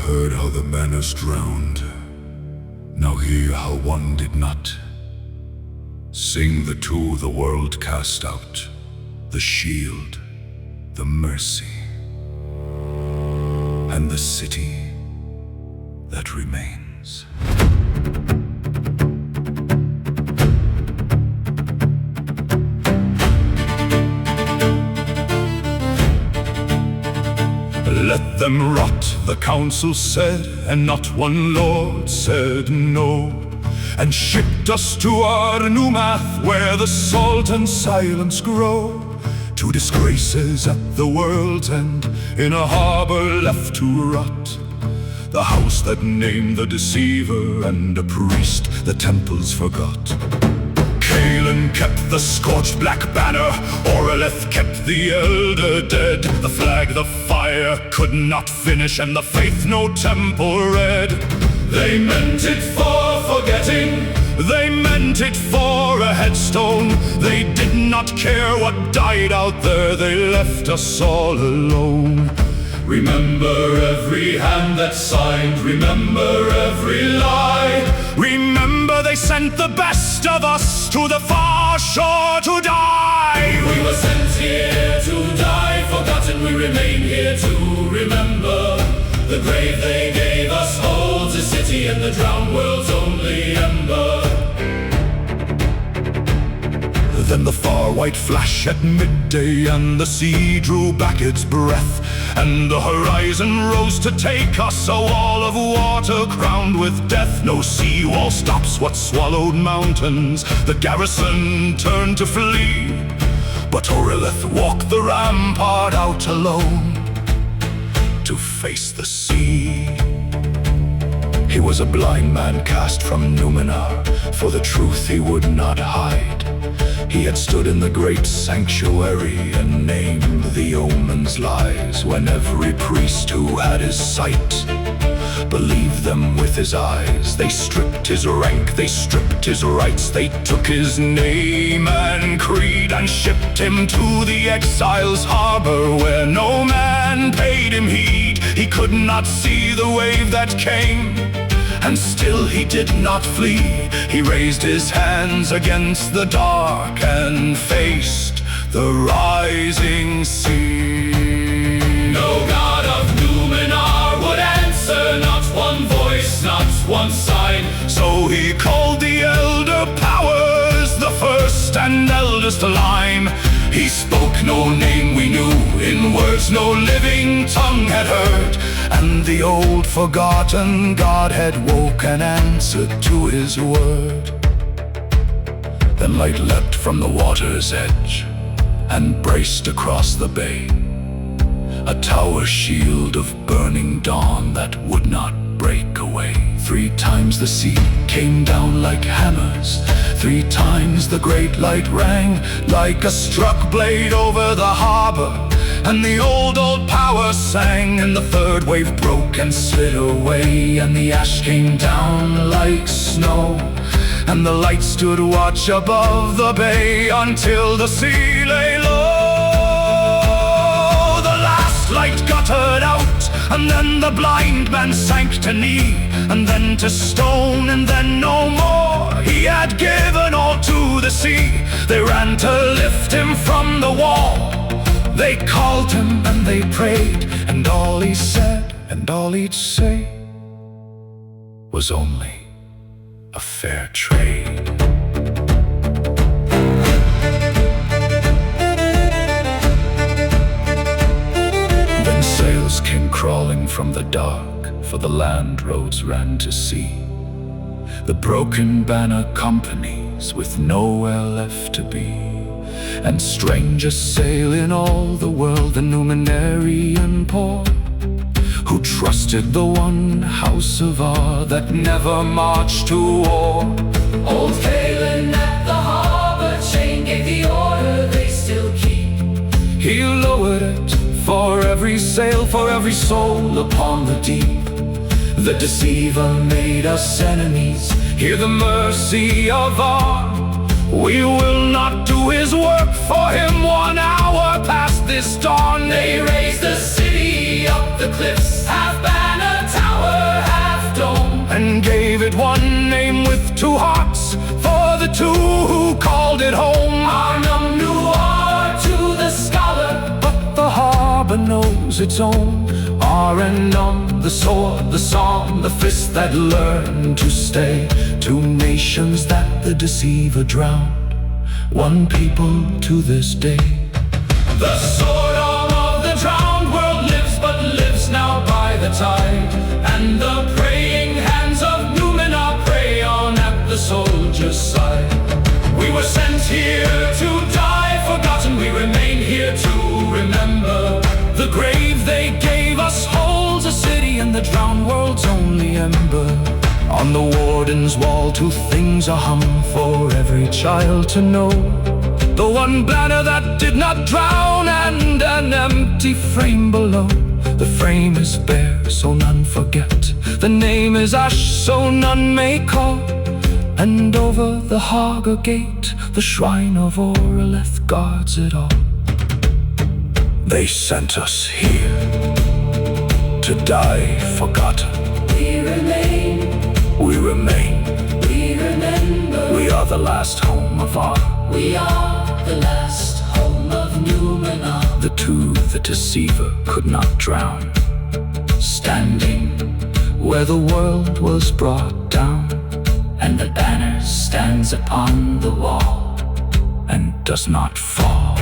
heard how the banners drowned. Now hear how one did not. Sing the two the world cast out, the shield, the mercy, and the city that remains. Let them rot, the council said, and not one lord said no, and shipped us to Ar-Numath, where the salt and silence grow. Two disgraces at the world's end, in a harbor left to rot. The house that named the Deceiver, and a priest the temples forgot. Kaelen kept the scorched black banner, Oreleth kept the elder dead. The flag the fire could not finish, and the faith no temple read. They meant it for forgetting, they meant it for a headstone. They did not care what died out there, they left us all alone. Remember every hand that signed, remember every lie. Remember they sent the best of us to the far shore to die. We were sent here to die, forgotten we remain here to remember. The grave they gave us holds a city and the drowned world's only ember. Then the far white flash at midday, and the sea drew back its breath, and the horizon rose to take us, a wall of water crowned with death. No seawall stops what swallowed mountains, the garrison turned to flee, but Oreleth walked the rampart out alone to face the sea. He was a blind man cast from Numenor, for the truth he would not hide. He had stood in the great sanctuary and named the omen's lies, when every priest who had his sight believed them with his eyes. They stripped his rank, they stripped his rights, they took his name and creed, and shipped him to the exile's harbor, where no man paid him heed. He could not see the wave that came, and still he did not flee. He raised his hands against the dark and faced the rising sea. No god of Numenor would answer, not one voice, not one sign. So he called the elder powers, the first and eldest line. He spoke no name we knew, in words no living tongue had heard, and the old forgotten god had woke and answered to his word. Then light leapt from the water's edge and braced across the bay, a tower shield of burning dawn that would not break away. 3 times the sea came down like hammers, 3 times the great light rang like a struck blade over the harbor, and the old power sang, and the third wave broke and slid away, and the ash came down like snow, and the light stood watch above the bay until the sea lay low. The last light guttered out, and then the blind man sank to knee, and then to stone, and then no more. He had given all to the sea. They ran to lift him from the wall. They called him and they prayed, and all he said and all he'd say was only a fair trade. Then sails came crawling from the dark, for the land roads ran to sea. The broken banner companies with nowhere left to be, and strangest sail in all the world, the Numenarian poor, who trusted the one house of Ar that never marched to war. Old Kaelen at the harbor chain gave the order they still keep. He lowered it for every sail, for every soul upon the deep. The Deceiver made us enemies, hear the mercy of Ar. We will not do his work for him 1 hour past this dawn. They raised the city up the cliffs, half banner tower it one name with two hearts, for the two who called it home. Arnum to the scholar, But the harbor knows its own. Ar-Numath, the sword, the song, the fist that learned to stay. Two nations that the Deceiver drowned, one people to this day. the sword arm of the drowned world lives, but lives now by the tide. And the praying hands of Numenor pray on at the soldier's side. We were sent here to die, forgotten, we remain here to remember. The grave they gave us holds a city and the drowned world's only ember. On the warden's wall two things are hung for every child to know: the one banner that did not drown, and an empty frame below. The frame is bare, so none forget. The name is ash, so none may call. And over the harbor gate, the shrine of Oreleth guards it all. They sent us here to die forgotten. We remain, We remain. we remember. We are the last home of Ar. We are the last home of Numenor. The two the Deceiver could not drown, Standing, where the world was brought down, and the banner stands upon the wall. and does not fall.